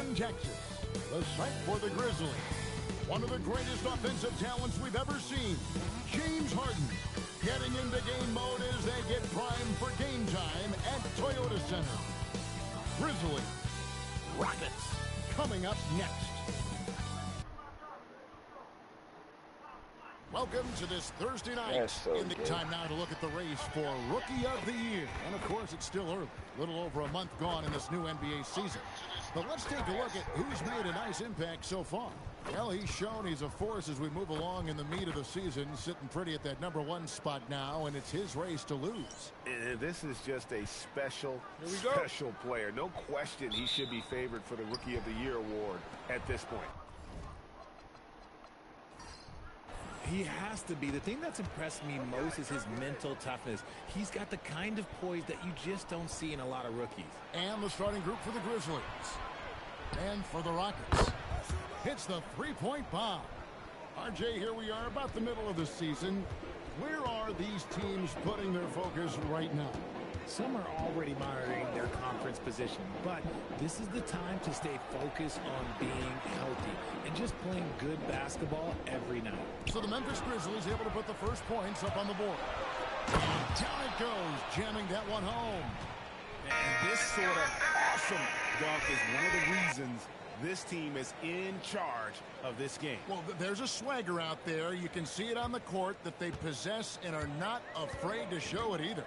Houston, Texas, the site for the Grizzlies. One of the greatest offensive talents we've ever seen, James Harden, getting into game mode as they get primed for game time at Toyota Center. Grizzlies Rockets coming up next. Welcome to this Thursday night. Time now to look at the race for Rookie of the Year. And of course, it's still early. A little over a month gone in this new NBA season. But let's take a look at who's made a nice impact so far. Well, he's shown he's a force as we move along in the meat of the season, sitting pretty at that #1 spot now, and it's his race to lose. And this is just a special player. No question he should be favored for the Rookie of the Year award at this point. He has to be. The thing that's impressed me most is his mental toughness. He's got the kind of poise that you just don't see in a lot of rookies. And the starting group for the Grizzlies. And for the Rockets. Hits the three-point bomb. RJ, here we are about the middle of the season. Where are these teams putting their focus right now? Some are already monitoring their conference position, but this is the time to stay focused on being healthy and just playing good basketball every night. So the Memphis Grizzlies able to put the first points up on the board. And down it goes, jamming that one home. And this sort of awesome dunk is one of the reasons this team is in charge of this game. Well, there's a swagger out there. You can see it on the court that they possess and are not afraid to show it either.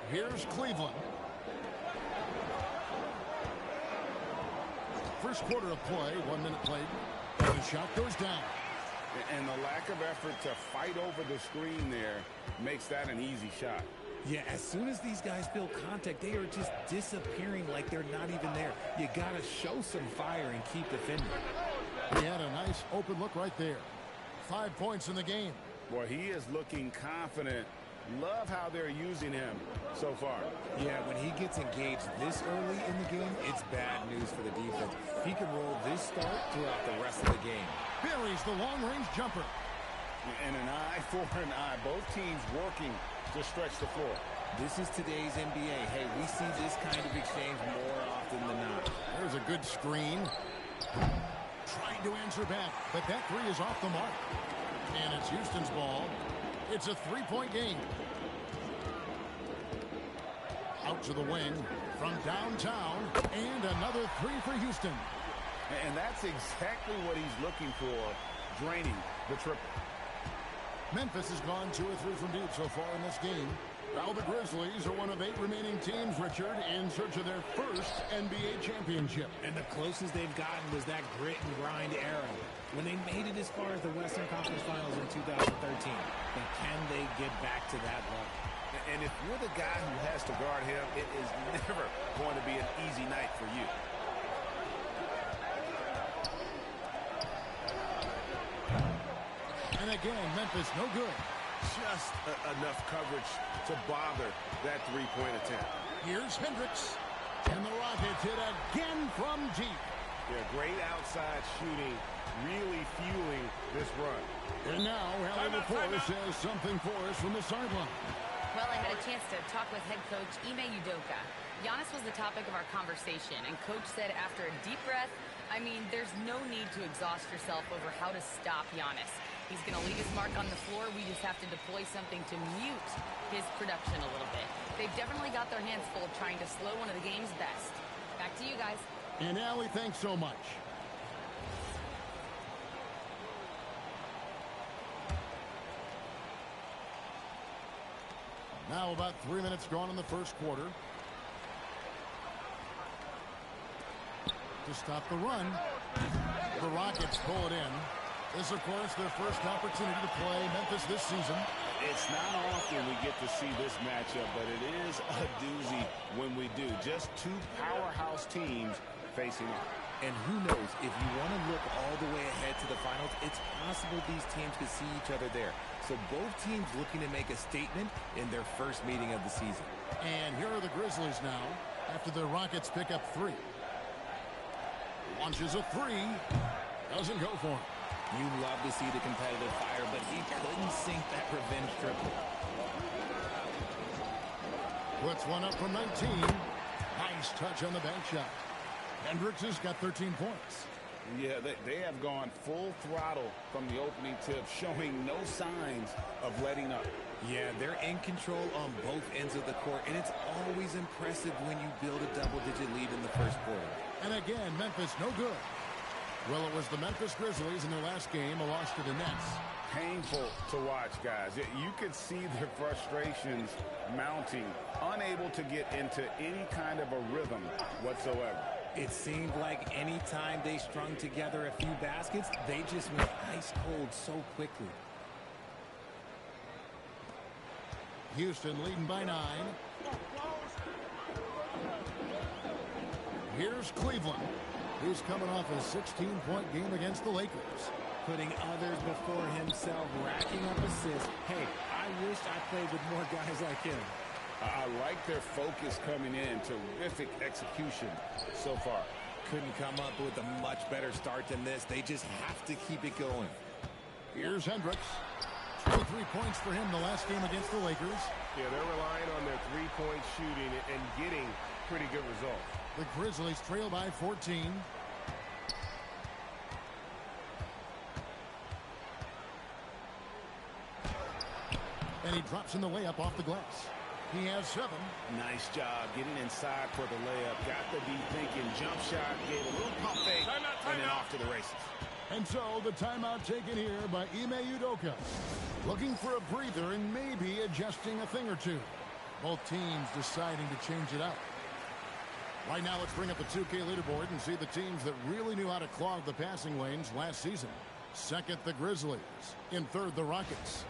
Here's Cleveland. First quarter of play, 1 minute played. And the shot goes down. And the lack of effort to fight over the screen there makes that an easy shot. Yeah, as soon as these guys feel contact, they are just disappearing like they're not even there. You got to show some fire and keep defending. He had a nice open look right there. 5 points in the game. Boy, he is looking confident. Love how they're using him so far. Yeah, when he gets engaged this early in the game, it's bad news for the defense. He can roll this start throughout the rest of the game. Buries the long-range jumper. And an eye for an eye. Both teams working to stretch the floor. This is today's NBA. Hey, we see this kind of exchange more often than not. There's a good screen. Trying to answer back, but that three is off the mark. And it's Houston's ball. It's a three-point game. Out to the wing from downtown, and another three for Houston. And that's exactly what he's looking for, draining the triple. Memphis has gone 2 or 3 from deep so far in this game. Now the Grizzlies are one of 8 remaining teams, Richard, in search of their first NBA championship. And the closest they've gotten was that grit and grind era, when they made it as far as the Western Conference Finals in 2013. But can they get back to that level? And if you're the guy who has to guard him, it is never going to be an easy night for you. And again, Memphis no good. Just enough coverage to bother that three-point attempt. Here's Hendricks. And the Rockets hit again from deep. Yeah, great outside shooting, really fueling this run. And now, Hallie LaPorte says something for us from the sideline. Well, I had a chance to talk with head coach Ime Udoka. Giannis was the topic of our conversation, and coach said after a deep breath, I mean, there's no need to exhaust yourself over how to stop Giannis. He's going to leave his mark on the floor. We just have to deploy something to mute his production a little bit. They've definitely got their hands full trying to slow one of the game's best. Back to you guys. And Allie, thanks so much. Now about 3 minutes gone in the first quarter. To stop the run, the Rockets pull it in. This, of course, their first opportunity to play Memphis this season. It's not often we get to see this matchup, but it is a doozy when we do. Just 2 powerhouse teams facing off. And who knows, if you want to look all the way ahead to the finals, it's possible these teams could see each other there. So both teams looking to make a statement in their first meeting of the season. And here are the Grizzlies now after the Rockets pick up 3. Launches a 3. Doesn't go for him. You love to see the competitive fire, but he couldn't sink that revenge triple. Puts one up from 19. Nice touch on the bank shot. Hendricks has got 13 points. Yeah, they have gone full throttle from the opening tip, showing no signs of letting up. Yeah, they're in control on both ends of the court, and it's always impressive when you build a double-digit lead in the first quarter. And again, Memphis no good. Well, it was the Memphis Grizzlies in their last game, a loss to the Nets. Painful to watch, guys. You could see their frustrations mounting, unable to get into any kind of a rhythm whatsoever. It seemed like any time they strung together a few baskets, they just went ice cold so quickly. Houston leading by 9. Here's Cleveland. He's coming off a 16-point game against the Lakers. Putting others before himself, racking up assists. Hey, I wish I played with more guys like him. I like their focus coming in. Terrific execution so far. Couldn't come up with a much better start than this. They just have to keep it going. Here's Hendricks. 23 points for him the last game against the Lakers. Yeah, they're relying on their three-point shooting and getting pretty good results. The Grizzlies trail by 14. And he drops in the layup off the glass. He has 7. Nice job getting inside for the layup. Got to be thinking jump shot, gave a little pump fake, and then off to the races. And so the timeout taken here by Ime Udoka. Looking for a breather and maybe adjusting a thing or two. Both teams deciding to change it up. Right now, let's bring up the 2K leaderboard and see the teams that really knew how to clog the passing lanes last season. Second, the Grizzlies. In third, the Rockets.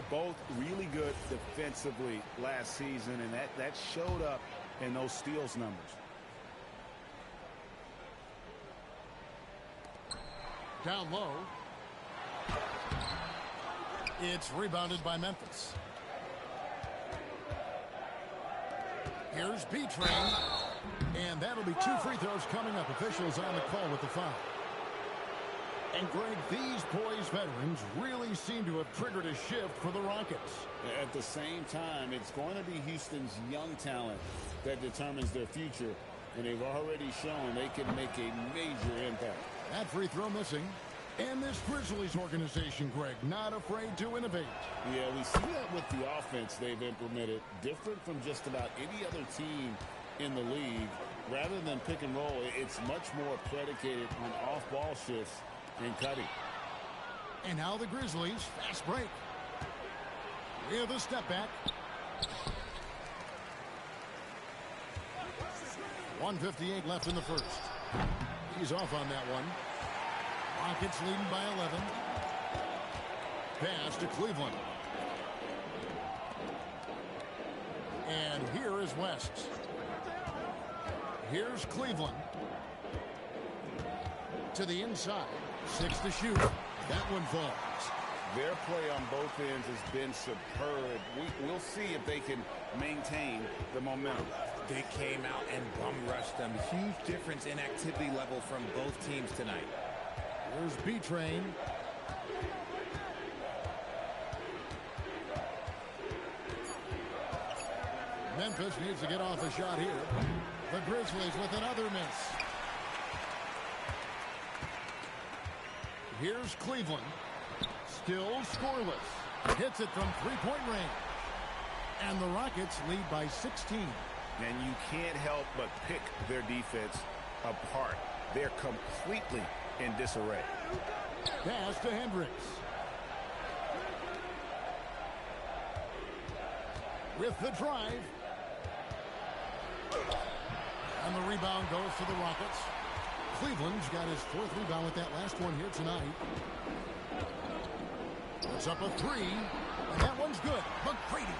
Both really good defensively last season, and that showed up in those steals numbers. Down low. It's rebounded by Memphis. Here's B-Train. And that'll be 2 free throws coming up. Officials on the call with the foul. And, Greg, these boys veterans really seem to have triggered a shift for the Rockets. At the same time, it's going to be Houston's young talent that determines their future. And they've already shown they can make a major impact. That free throw missing. And this Grizzlies organization, Greg, not afraid to innovate. Yeah, we see that with the offense they've implemented. Different from just about any other team in the league. Rather than pick and roll, it's much more predicated on off-ball shifts and cutting. And now the Grizzlies, fast break. With a step back. 1:58 left in the first. He's off on that one. Rockets leading by 11. Pass to Cleveland. And here is West. Here's Cleveland. To the inside. 6 to shoot. That one falls. Their play on both ends has been superb. We'll see if they can maintain the momentum. They came out and bum rushed them. Huge difference in activity level from both teams tonight. Here's B-Train. Memphis needs to get off a shot here. The Grizzlies with another miss. Here's Cleveland. Still scoreless. Hits it from three-point range. And the Rockets lead by 16. And you can't help but pick their defense apart. They're completely in disarray. Pass to Hendricks. With the drive. And the rebound goes to the Rockets. Cleveland's got his 4th rebound with that last one here tonight. Puts up a 3. And that one's good. McCready.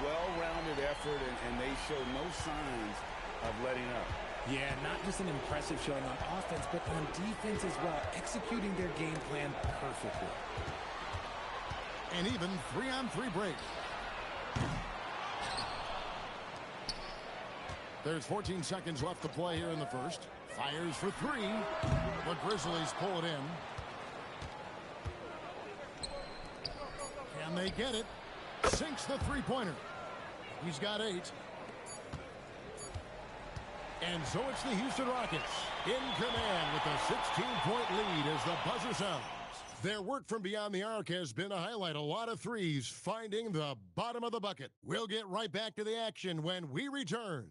Well-rounded effort, and they show no signs of letting up. Yeah, not just an impressive showing on offense, but on defense as well, executing their game plan perfectly. And even 3-on-3 break. There's 14 seconds left to play here in the first. Fires for 3. The Grizzlies pull it in. Can they get it? Sinks the three-pointer. He's got 8. And so it's the Houston Rockets in command with a 16-point lead as the buzzer sounds. Their work from beyond the arc has been a highlight. A lot of threes finding the bottom of the bucket. We'll get right back to the action when we return.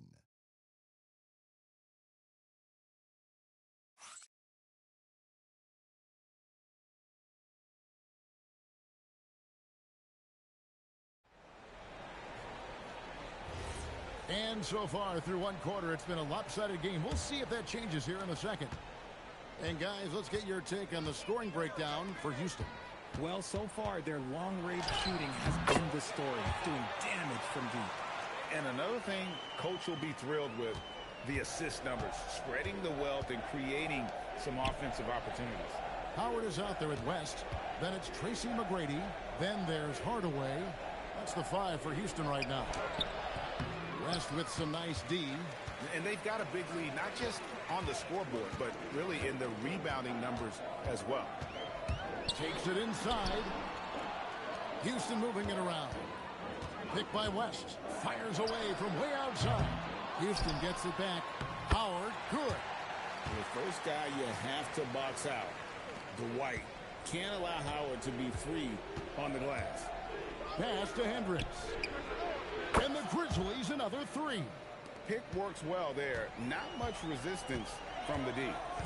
And so far through one quarter, it's been a lopsided game. We'll see if that changes here in a second. And guys, let's get your take on the scoring breakdown for Houston. Well, so far, their long-range shooting has been the story, doing damage from deep. And another thing Coach will be thrilled with, the assist numbers, spreading the wealth and creating some offensive opportunities. Howard is out there at West. Then it's Tracy McGrady. Then there's Hardaway. That's the 5 for Houston right now. West with some nice D. And they've got a big lead, not just on the scoreboard, but really in the rebounding numbers as well. Takes it inside. Houston moving it around. Picked by West. Fires away from way outside. Houston gets it back. Howard, good. The first guy you have to box out, Dwight. Can't allow Howard to be free on the glass. Pass to Hendricks. And the Grizzlies another 3. Pick works well there. Not much resistance from the D.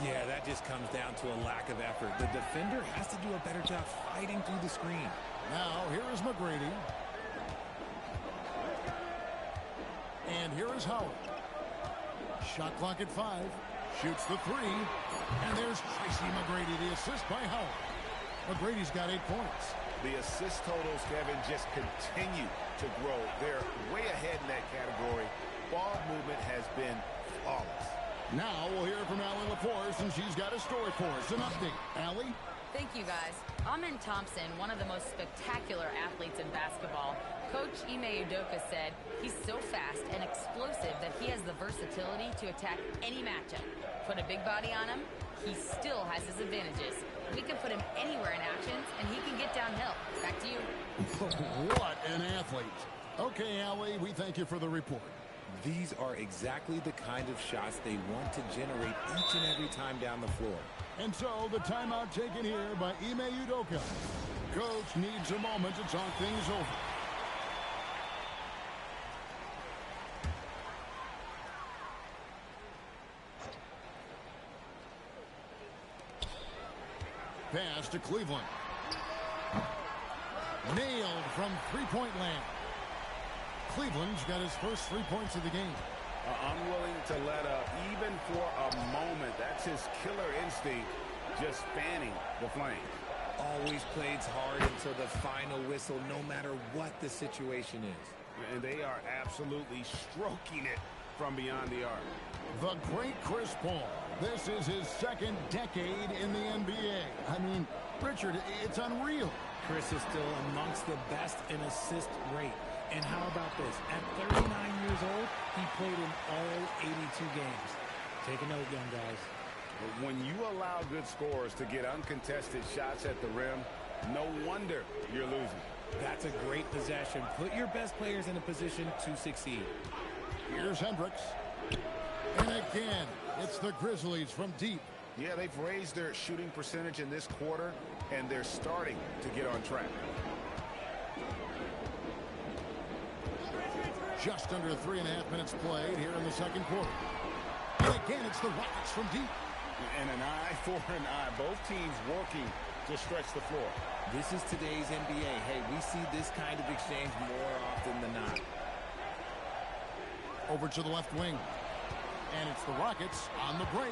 Yeah, that just comes down to a lack of effort. The defender has to do a better job fighting through the screen. Now, here is McGrady. And here is Howard. Shot clock at 5. Shoots the 3. And there's Tracy McGrady, the assist by Howard. McGrady's got 8 points. The assist totals, Kevin, just continue to grow. They're way ahead in that category. Ball movement has been flawless. Now we'll hear from Allie LaForce, and she's got a story for us. An update. Allie? Thank you, guys. Amen Thompson, one of the most spectacular athletes in basketball. Coach Ime Udoka said he's so fast and explosive that he has the versatility to attack any matchup. Put a big body on him, he still has his advantages. We can put him anywhere in actions, and he can get downhill. Back to you. What an athlete. Okay, Allie, we thank you for the report. These are exactly the kind of shots they want to generate each and every time down the floor. And so the timeout taken here by Ime Udoka. Coach needs a moment to talk things over. Pass to Cleveland. Nailed from three-point land. Cleveland's got his first 3 points of the game. Unwilling to let up even for a moment. That's his killer instinct, just fanning the flame. Always plays hard until the final whistle, no matter what the situation is. And they are absolutely stroking it from beyond the arc. The great Chris Paul. This is his second decade in the NBA. I mean, Richard, it's unreal. Chris is still amongst the best in assist rate. And how about this? At 39 years old, he played in all 82 games. Take a note, young guys. When you allow good scorers to get uncontested shots at the rim, no wonder you're losing. That's a great possession. Put your best players in a position to succeed. Here's Hendricks. And again, it's the Grizzlies from deep. Yeah, they've raised their shooting percentage in this quarter, and they're starting to get on track. Just under 3.5 minutes played here in the second quarter. And again, it's the Rockets from deep. And an eye for an eye. Both teams working to stretch the floor. This is today's NBA. Hey, we see this kind of exchange more often than not. Over to the left wing. And it's the Rockets on the break.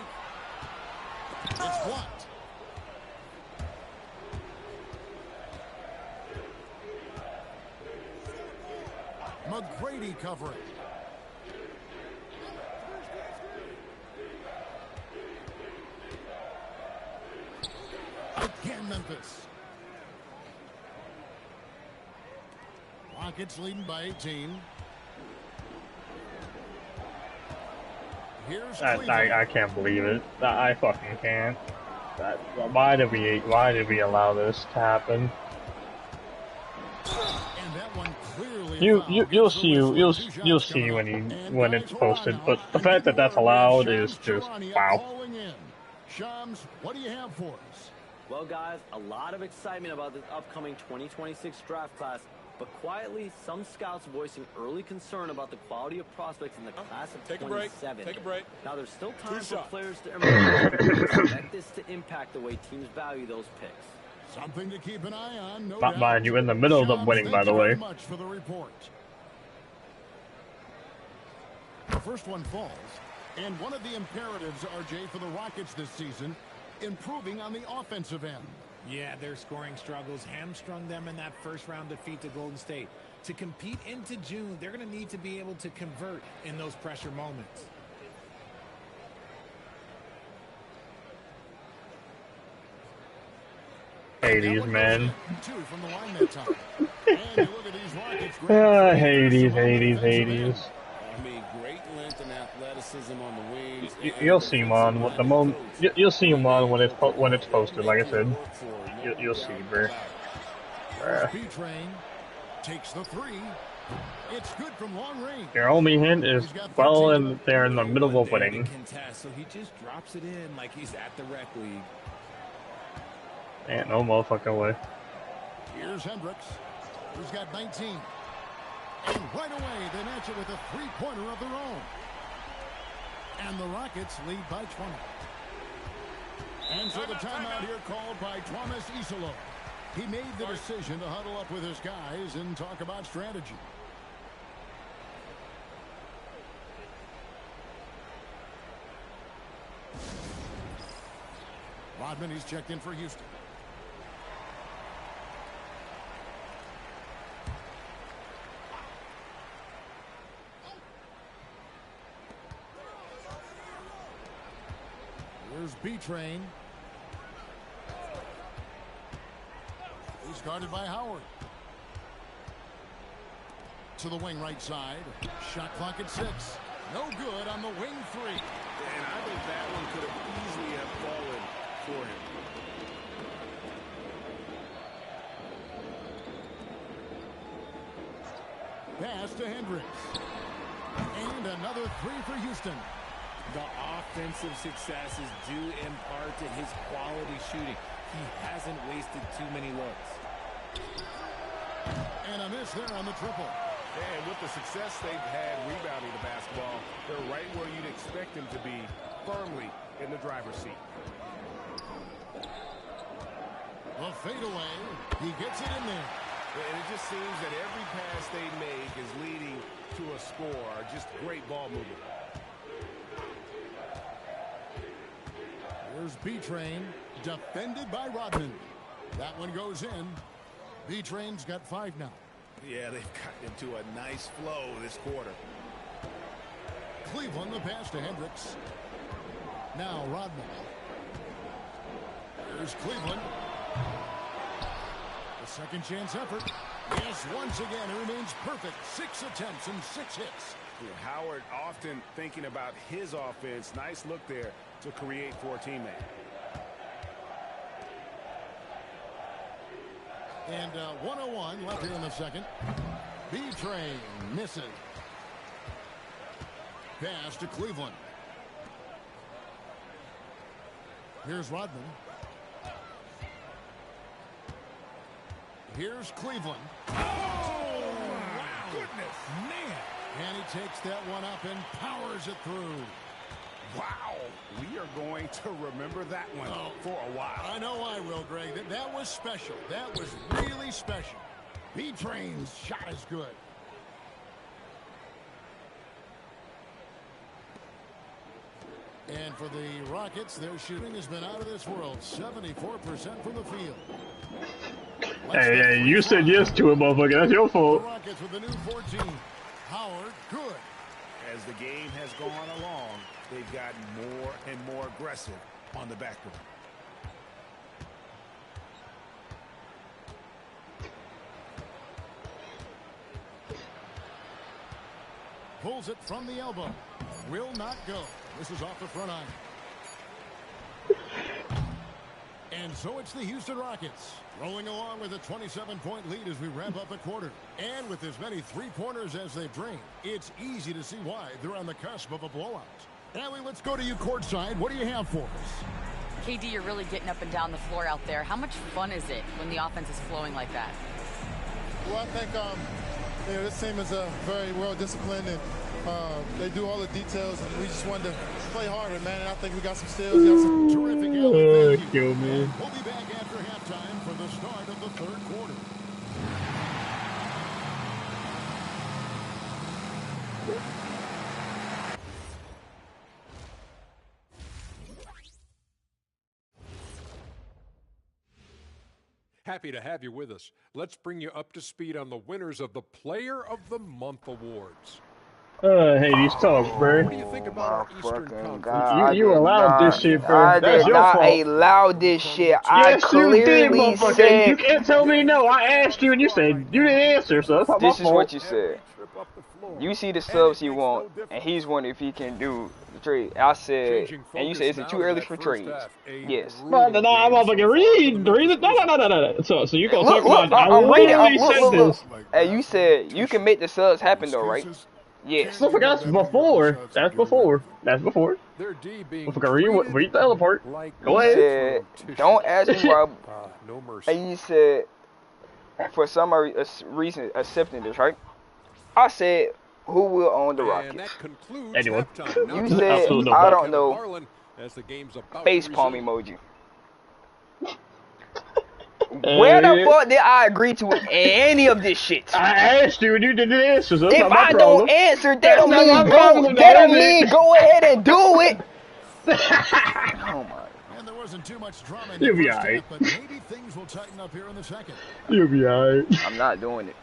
It's blocked. McGrady covering. Again, Memphis. Rockets leading by 18. Here's I can't believe it. I fucking can't. Why did we allow this to happen? And that one clearly You'll see when it's posted. But the fact that that's allowed is just wow. Shams, what do you have for us? Well, guys, a lot of excitement about this upcoming 2026 draft class, but quietly, some scouts voicing early concern about the quality of prospects in the class of 27. Take a break. Now, there's still time for players to emerge. Expect this to impact the way teams value those picks. Something to keep an eye on. No Not doubt. mind you, in the middle of them winning, by the way. Much for the report. The first one falls, and one of the imperatives, RJ, for the Rockets this season, improving on the offensive end. Yeah, their scoring struggles hamstrung them in that first-round defeat to Golden State. To compete into June, they're going to need to be able to convert in those pressure moments. Hades, man. Two from the line that time. And you look at these Rockets. Hades. I mean, great length and athleticism on the wings. You'll see him on the moment. You'll see him on when it's posted. Like I said, you'll see, bro. B-Train takes the three. It's good from long range. Your only hint is well in there in the middle of opening. So he just drops it in like he's at the rec league. Ain't no motherfucking way. Here's Hendricks, who's got 19. And right away, they match it with a three-pointer of their own. And the Rockets lead by 20. And so the timeout here called by Thomas Isolo. He made the decision to huddle up with his guys and talk about strategy. Rodman, he's checked in for Houston. Here's B-Train. He's guarded by Howard. To the wing right side. Shot clock at 6. No good on the wing three. And I think that one could have easily have fallen for him. Pass to Hendricks. And another three for Houston. The offensive success is due in part to his quality shooting. He hasn't wasted too many looks. And a miss there on the triple. And with the success they've had rebounding the basketball, they're right where you'd expect them to be, firmly in the driver's seat. The fadeaway. He gets it in there. And it just seems that every pass they make is leading to a score. Just great ball movement. Here's B-Train, defended by Rodman. That one goes in. B-Train's got 5 now. Yeah, they've gotten into a nice flow this quarter. Cleveland, the pass to Hendricks. Now Rodman. Here's Cleveland. The second chance effort. Yes, once again, it remains perfect. 6 attempts and 6 hits. Yeah, Howard often thinking about his offense. Nice look there to create for a teammate. And 1:01 left here in the second. B-Train misses. Pass to Cleveland. Here's Rodman. Here's Cleveland. Oh, my goodness, man. And he takes that one up and powers it through. Wow, we are going to remember that one for a while. I know I will, Greg. That was special. That was really special. B-Train's shot is good. And for the Rockets, their shooting has been out of this world. 74% from the field. Hey, you said yes to it, motherfucker. That's your fault. The Rockets with the new 14. Howard, good. As the game has gone along, they've gotten more and more aggressive on the backboard. Pulls it from the elbow. Will not go. This is off the front iron. And so it's the Houston Rockets rolling along with a 27-point lead as we wrap up a quarter. And with as many three-pointers as they've drained, it's easy to see why they're on the cusp of a blowout. Allie, let's go to you courtside. What do you have for us? KD, you're really getting up and down the floor out there. How much fun is it when the offense is flowing like that? Well, I think this team is very well disciplined, and they do all the details, and we just wanted to play harder, man. And I think we got some steals. Got some terrific. Thank you. Man. We'll be back after halftime for the start of the third quarter. Happy to have you with us. Let's bring you up to speed on the winners of the Player of the Month awards. Hey, these talks, bro. What do you think about our Eastern Conference? You allowed this shit, bro. I That's did your not fault. allow this shit. Yes, I you did, clearly motherfucker. said... You can't tell me no. I asked you and you said you didn't answer, so that's not my This is fault. what you said. You see the subs he want, and he's wondering if he can do the trade. I said, and you said, is it too early for trades? Yes. No, I'm motherfucking read it. No. So you gonna talk about? I'm reading. Look. Hey, you said you can make the subs happen though, right? Yes. Look, that's before. That's before. Motherfucker, read the other part. Go ahead. Said, don't ask me why. And you said, for some reason, accepting this, right? I said, who will own the Rockets? Anyone. You said, I don't know. Facepalm emoji. Where the fuck did I agree to any of this shit? I asked you and you didn't answer. So if I don't answer, that don't mean go ahead and do it. Oh my. And there wasn't too much drama in You'll the be first alright. half, but maybe things will tighten up here in the second. You'll be alright. I'm not doing it.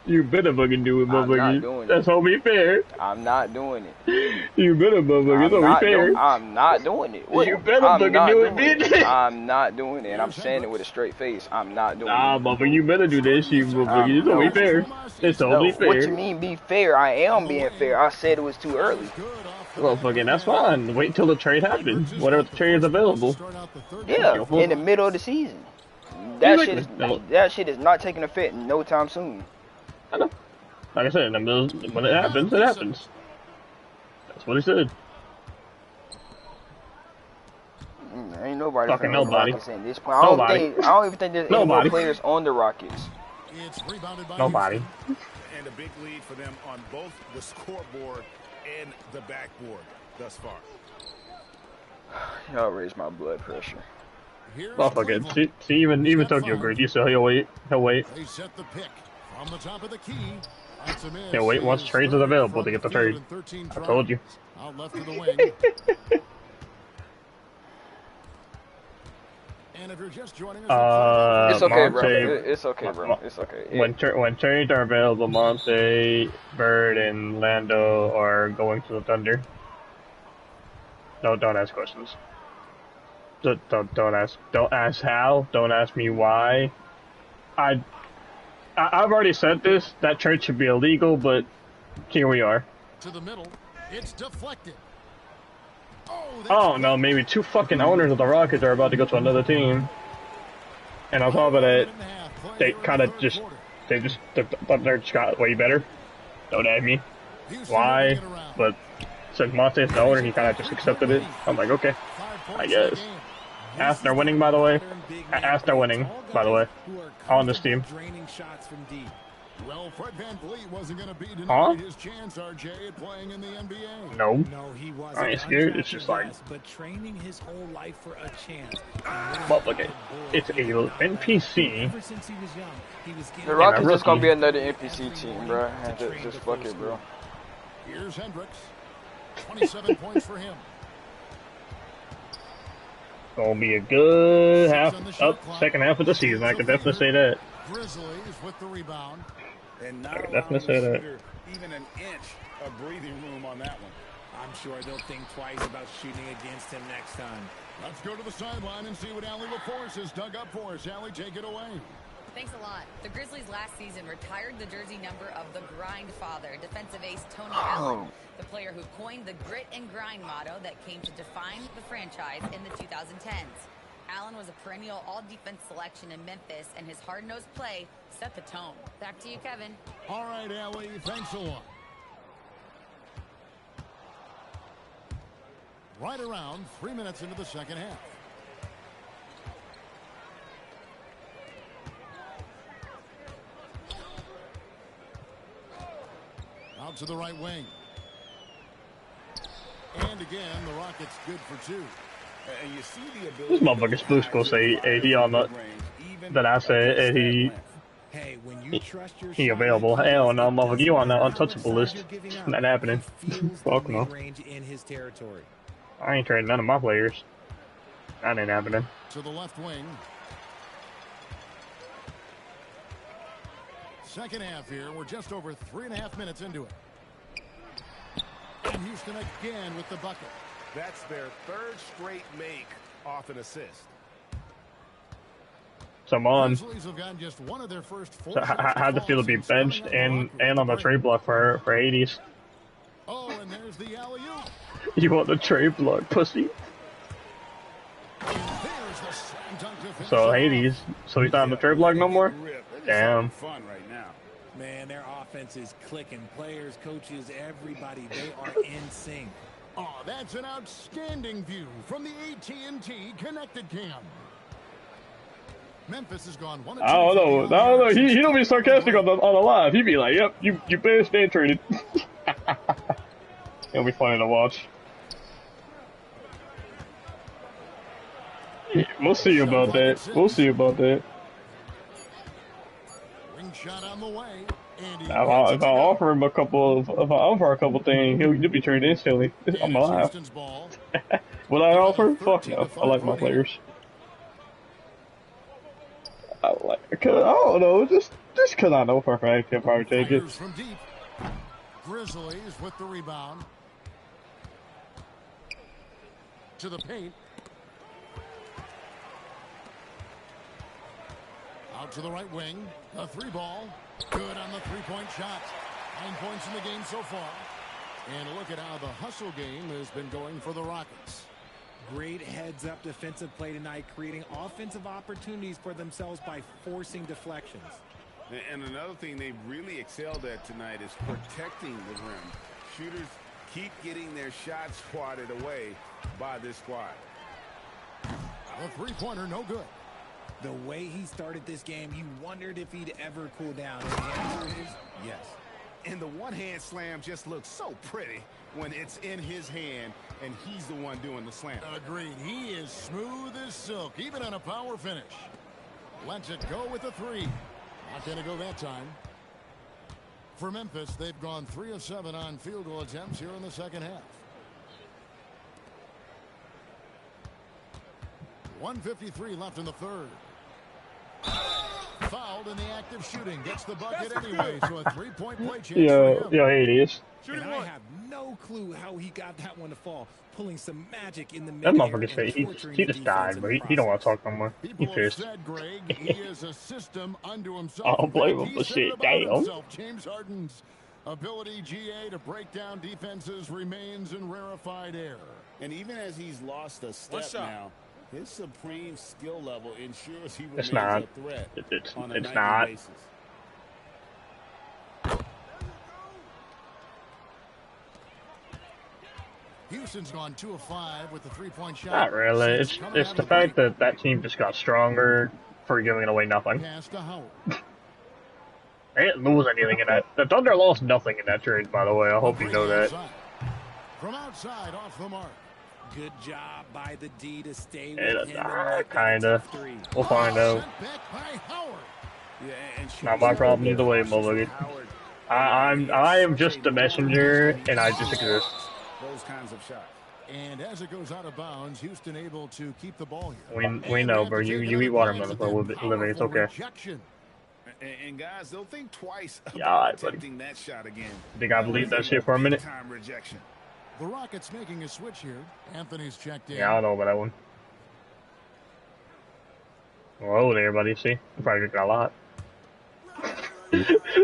You better fucking do it, motherfucker. I'm not doing it. That's only fair. I'm not doing it. You better, motherfucker. It's only fair. I'm not doing it. You better fucking do it, bitch. I'm not doing it. And I'm saying it with a straight face. I'm not doing it. Nah, motherfucker, you better do this, you motherfucker. It's only fair. It's only fair. What you mean be fair? I am being fair. I said it was too early. Well, fucking, that's fine. Wait till the trade happens. Whatever the trade is available. Yeah, in the middle of the season. That shit is not taking effect no time soon. I know. Like I said, in the middle, when it happens, it happens. That's what he said. Ain't nobody fucking nobody. At this point. I don't even think there's any more players on the Rockets. Nobody. And a big lead for them on both the scoreboard and the backboard thus far. Y'all raise my blood pressure. Motherfucker, see, even Tokyo agreed. You said he'll wait. They set the pick from the top of the key. He'll wait once trades is available to get the trade. I told you. Out left to the wing. And if you're just joining us, it's okay, bro. It's okay, bro. It's okay. When trades are available, Monte, Bird, and Lando are going to the Thunder. No, don't ask questions. Don't ask how. Don't ask me why. I've already said this. That trade should be illegal, but here we are. To the middle, it's deflected. Oh no, maybe two fucking owners of the Rockets are about to go to another team. And on top of that, they're got way better. Don't ask me why, but since Monte's the owner, he kind of just accepted it. I'm like, okay, I guess. Ask they're winning, by the way. Ask they're winning, by the way. On this team. Well, Fred VanVleet wasn't going to be denied his chance, RJ, at playing in the NBA. No, he wasn't. I ain't scared. It's just like, but training his whole life for a chance. But look, it's a NPC. Ever since he was young, he was the Rockets just gonna be another NPC team, bro. Just fuck it, bro. Here's Hendricks. 27 points for him. Gonna be a good second half of the season. I can definitely say that. Grizzlies with the rebound. And I can definitely say that. Even an inch of breathing room on that one. I'm sure they'll think twice about shooting against him next time. Let's go to the sideline and see what Allie LaForce has dug up for us. Allie, take it away. Thanks a lot. The Grizzlies last season retired the jersey number of the grind father, defensive ace Tony Allen, the player who coined the grit and grind motto that came to define the franchise in the 2010s. Allen was a perennial all-defense selection in Memphis, and his hard-nosed play set the tone. Back to you, Kevin. All right, Allie, thanks a lot. Right around 3 minutes into the second half. Out to the right wing. And again, the Rockets good for two. And you see the ability. This motherfucker's supposed to go say, hey, he on that I said, hey, Hey, when you trust your he available. Hell no, motherfucker, you on that untouchable list. Not happening. Fuck no. In his territory. I ain't trading none of my players. That ain't happening. To the left wing. Second half here. We're just over 3.5 minutes into it. And Houston again with the bucket. That's their third straight make off an assist. So I'm on. Grizzlies have gotten just one of their first 4 So how'd it feel to be benched and on the trade block for 80s? Oh, and there's the alley-oop. You want the trade block, pussy? So 80s. So he's not on the trade block no more? Damn. Fun right now. Man, their offense is clicking. Players, coaches, everybody, they are in sync. Oh, that's an outstanding view from the AT&T Connected Cam. Memphis has gone 1 of 2. I don't know. He don't be sarcastic on the live. He be like, "Yep, you better stay traded." It'll be funny to watch. We'll see about that. We'll see about that. Ring shot on the way. If I offer him a couple things, he'll be traded instantly. I'm alive. Will I offer? Fuck no. I like my players. I don't know, just because I know for a fact he'll probably take it. From deep. Grizzlies with the rebound. To the paint. Out to the right wing. A 3-ball. Good on the 3-point shot. 9 points in the game so far. And look at how the hustle game has been going for the Rockets. Great heads-up defensive play tonight, creating offensive opportunities for themselves by forcing deflections. And another thing they've really excelled at tonight is protecting the rim. Shooters keep getting their shots swatted away by this squad. A 3-pointer, no good. The way he started this game, you wondered if he'd ever cool down. And the answer is yes. And the one-hand slam just looks so pretty when it's in his hand and he's the one doing the slam. Agreed. He is smooth as silk, even on a power finish. Lets it go with a 3. Not going to go that time. For Memphis, they've gone 3 of 7 on field goal attempts here in the second half. 1:53 left in the third. Fouled in the act of shooting. Gets the bucket anyway, so a 3-point play chance. Yo, it is. And I have no clue how he got that one to fall, pulling some magic in the That motherfucker say he just died, but he don't want to talk no more. He pissed. Said, Greg, he is a system unto himself. I don't blame him for shit. Damn. James Harden's ability, GA, to break down defenses remains in rarefied air. And even as he's lost a step now, his supreme skill level ensures he remains It's not. a threat on a It's nightly not. basis. Houston's gone 2 of 5 with the 3-point shot. Not really. It's the fact that that team just got stronger for giving away nothing. Pass to Howard. They didn't lose anything in that. The Thunder lost nothing in that trade, by the way. I hope you know that. From outside, off the mark. Good job by the D to stay with him. Kinda. We'll find out. Not my problem either way, motherfucker. I am just the messenger, and I just exist. Those kinds of shots. And as it goes out of bounds, Houston able to keep the ball here. We know, bro. You eat watermelon for a living. It's okay. And guys, they'll think twice about attempting that shot again. Think I believe that shit for a minute? Rejection. The Rockets making a switch here. Anthony's checked in. Yeah, I don't know about that one. Whoa there, buddy. See? I'm probably got a lot.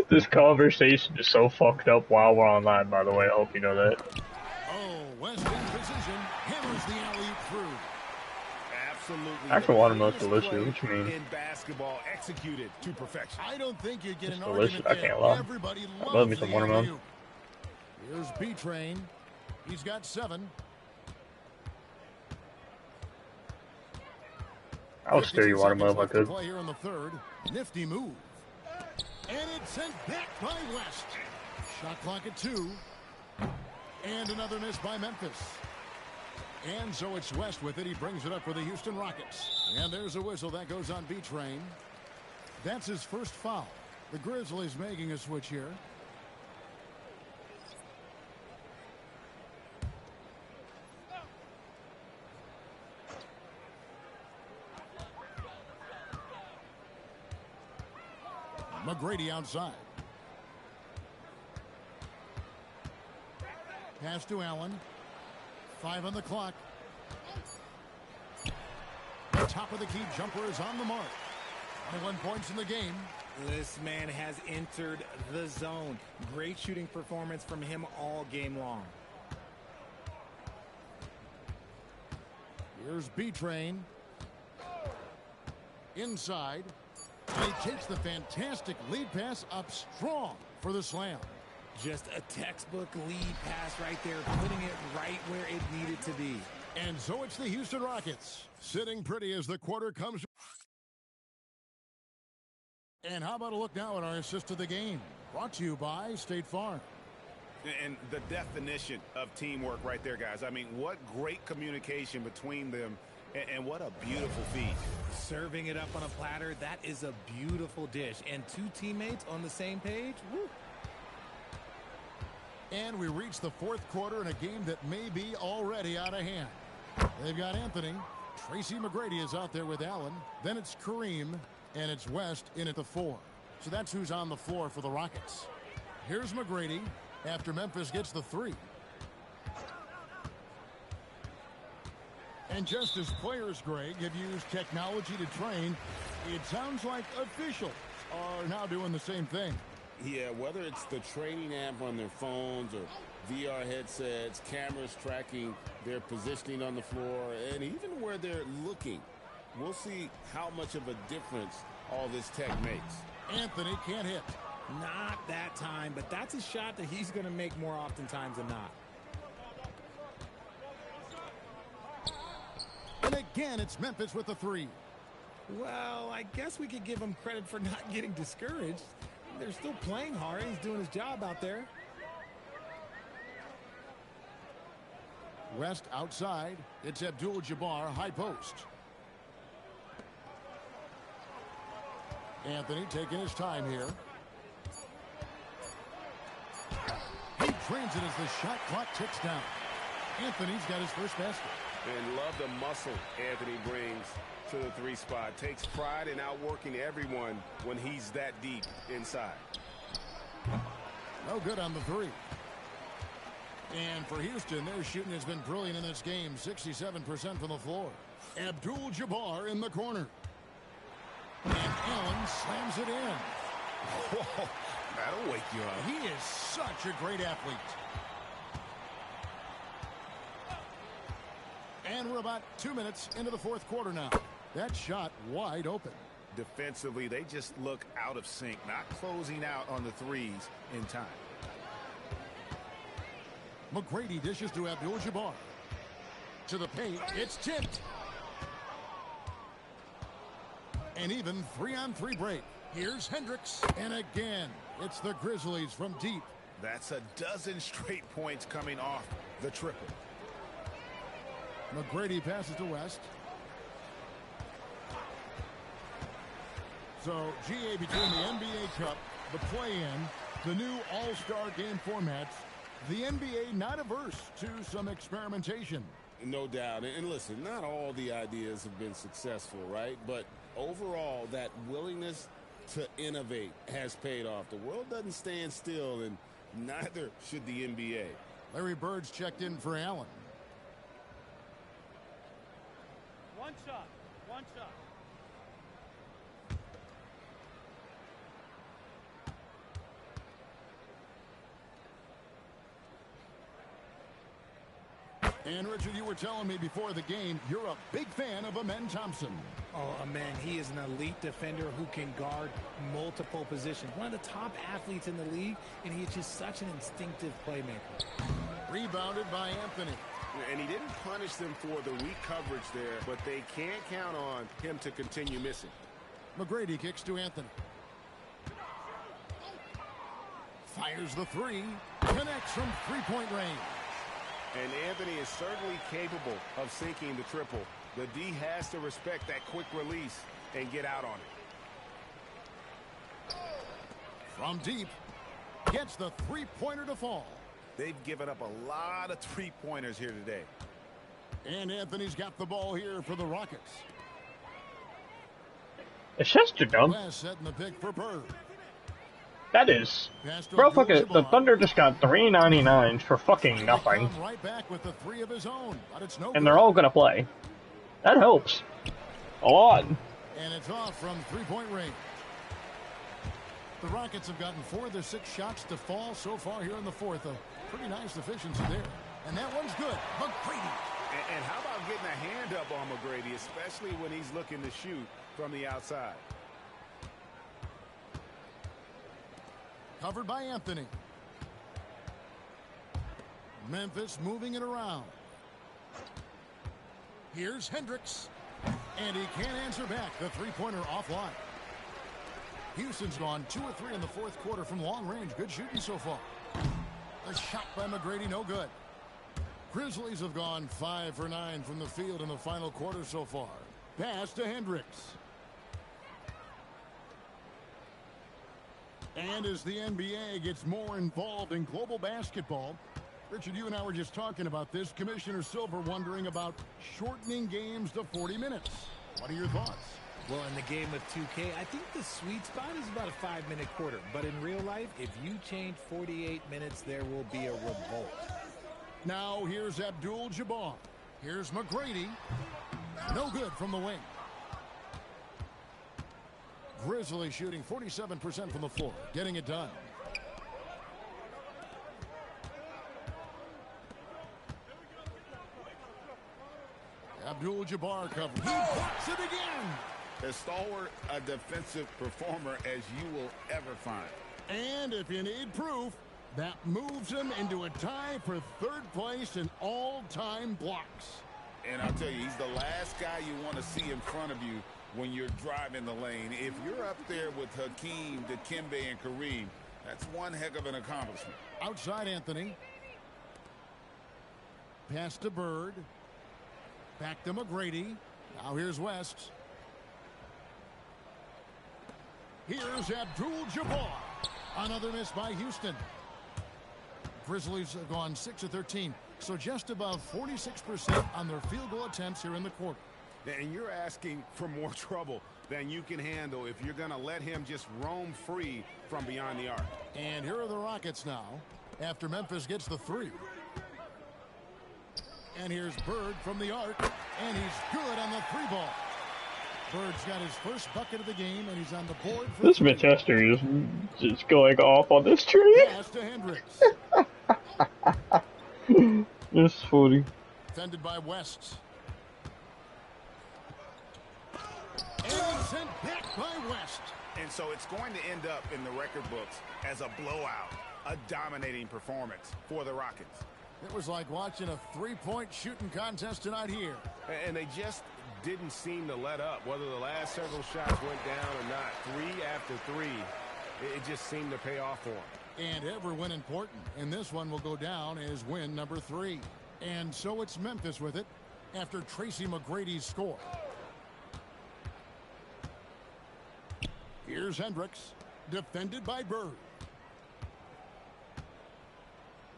This conversation is so fucked up while we're online, by the way. I hope you know that. Oh, West in position. Hammers the alley through. absolutely Actual watermelon's delicious. What you mean? in basketball executed to perfection. I don't think you get It's an delicious. argument I can't lie. Everybody I love me loves some the watermelon. alley-oop. Here's B-Train. He's got 7. I would steer you watermelon if I could. Play here in the third. Nifty move. And it's sent back by West. Shot clock at 2. And another miss by Memphis. And so it's West with it. He brings it up for the Houston Rockets. And there's a whistle. That goes on B-Train. That's his first foul. The Grizzlies making a switch here. McGrady outside. Pass to Allen. 5 on the clock. The top of the key jumper is on the mark. 21 points in the game. This man has entered the zone. Great shooting performance from him all game long. Here's B-Train. Inside. And he takes the fantastic lead pass up strong for the slam. Just a textbook lead pass right there, putting it right where it needed to be. And so it's the Houston Rockets sitting pretty as the quarter comes. And how about a look now at our assist of the game? Brought to you by State Farm. And the definition of teamwork right there, guys. I mean, what great communication between them, and what a beautiful feed. Serving it up on a platter, that is a beautiful dish. And 2 teammates on the same page, woo. And we reach the 4th quarter in a game that may be already out of hand. They've got Anthony. Tracy McGrady is out there with Allen. Then it's Kareem, and it's West in at the 4. So that's who's on the floor for the Rockets. Here's McGrady after Memphis gets the 3. And just as players, Greg, have used technology to train, it sounds like officials are now doing the same thing. Yeah, whether it's the training app on their phones or VR headsets, cameras tracking their positioning on the floor, and even where they're looking, we'll see how much of a difference all this tech makes. Anthony can't hit. Not that time, but that's a shot that he's going to make more oftentimes than not. And again, it's Memphis with the 3. Well, I guess we could give him credit for not getting discouraged. They're still playing hard. He's doing his job out there. West outside. It's Abdul-Jabbar, high post. Anthony taking his time here. He trains it as the shot clock ticks down. Anthony's got his first basket. And love the muscle Anthony brings to the 3 spot. Takes pride in outworking everyone when he's that deep inside. No good on the 3. And for Houston, their shooting has been brilliant in this game. 67% from the floor. Abdul-Jabbar in the corner. And Allen slams it in. Whoa, that'll wake you up. He is such a great athlete. And we're about 2 minutes into the 4th quarter now. That shot wide open. Defensively, they just look out of sync, not closing out on the 3s in time. McGrady dishes to Abdul-Jabbar. To the paint, it's tipped. And even 3-on-3 break. Here's Hendricks. And again, it's the Grizzlies from deep. That's a dozen straight points coming off the triple. McGrady passes to West. So, GA, between the NBA Cup, the play-in, the new All-Star game formats, the NBA not averse to some experimentation. No doubt. And listen, not all the ideas have been successful, right? But overall, that willingness to innovate has paid off. The world doesn't stand still, and neither should the NBA. Larry Bird's checked in for Allen. One shot. One shot. And, Richard, you were telling me before the game you're a big fan of Amen Thompson. Oh, Amen, he is an elite defender who can guard multiple positions. One of the top athletes in the league, and he is just such an instinctive playmaker. Rebounded by Anthony. And he didn't punish them for the weak coverage there, but they can't count on him to continue missing. McGrady kicks to Anthony. Fires the three. Connects from three-point range. And Anthony is certainly capable of sinking the triple. The D has to respect that quick release and get out on it. From deep. Gets the three-pointer to fall. They've given up a lot of three-pointers here today. And Anthony's got the ball here for the Rockets. It's Chester done. West setting the pick for Bird. That is. Bro, fuck it. The Thunder just got $3.99 for fucking nothing. Right back with the three of his own, but it's no and they're all gonna play. That helps. A lot. And it's off from three-point range. The Rockets have gotten 4 of their 6 shots to fall so far here in the fourth. A pretty nice efficiency there. And that one's good. McGrady. And how about getting a hand up on McGrady, especially when he's looking to shoot from the outside? Covered by Anthony. Memphis moving it around. Here's Hendricks. And he can't answer back. The three-pointer offline. Houston's gone 2 of 3 in the fourth quarter from long range. Good shooting so far. A shot by McGrady, no good. Grizzlies have gone 5 for 9 from the field in the final quarter so far. Pass to Hendricks. And as the NBA gets more involved in global basketball, Richard, you and I were just talking about this. Commissioner Silver wondering about shortening games to 40 minutes. What are your thoughts? Well, in the game of 2K, I think the sweet spot is about a 5-minute quarter. But in real life, if you change 48 minutes, there will be a revolt. Now here's Abdul-Jabbar. Here's McGrady. No good from the wing. Grizzlies shooting 47% from the floor. Getting it done. Abdul-Jabbar covered. He blocks it again. As stalwart a defensive performer as you will ever find. And if you need proof, that moves him into a tie for third place in all-time blocks. And I'll tell you, he's the last guy you want to see in front of you when you're driving the lane. If you're up there with Hakeem, Dikembe, and Kareem, that's one heck of an accomplishment. Outside Anthony. Pass to Bird. Back to McGrady. Now here's West. Here's Abdul-Jabbar. Another miss by Houston. Grizzlies have gone 6 of 13, so just above 46% on their field goal attempts here in the quarter. And you're asking for more trouble than you can handle if you're going to let him just roam free from beyond the arc. And here are the Rockets now after Memphis gets the three. And here's Bird from the arc, and he's good on the three ball. Bird's got his first bucket of the game, and he's on the board for this Manchester is just going off on this tree. Pass to Hendricks. This is funny. Defended by West. And sent back by West. And so it's going to end up in the record books as a blowout, a dominating performance for the Rockets. It was like watching a three-point shooting contest tonight here. And they just didn't seem to let up. Whether the last several shots went down or not, 3 after 3, it just seemed to pay off for them. And every win important. And this one will go down as win number 3. And so it's Memphis with it after Tracy McGrady's score. Here's Hendricks, defended by Bird.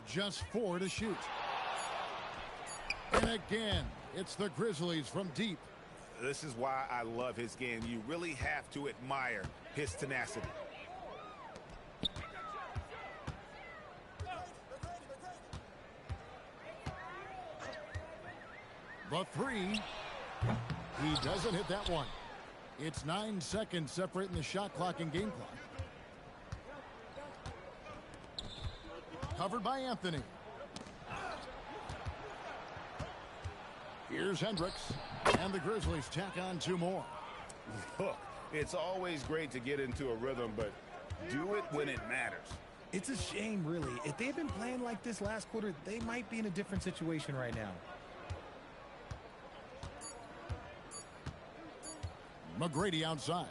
Just 4 to shoot. And again, it's the Grizzlies from deep. This is why I love his game. You really have to admire his tenacity. The three. He doesn't hit that one. It's 9 seconds separating the shot clock and game clock. Covered by Anthony. Here's Hendricks. And the Grizzlies tack on 2 more. Look, it's always great to get into a rhythm, but do it when it matters. It's a shame, really. If they've been playing like this last quarter, they might be in a different situation right now. McGrady outside.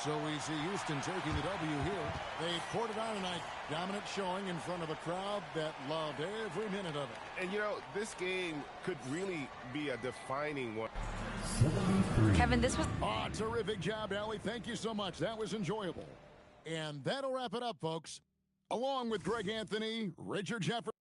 So we see Houston taking the W here. They poured it on tonight. Dominant showing in front of a crowd that loved every minute of it. And, you know, this game could really be a defining one. Kevin, this was... Oh, terrific job, Allie. Thank you so much. That was enjoyable. And that'll wrap it up, folks. Along with Greg Anthony, Richard Jefferson.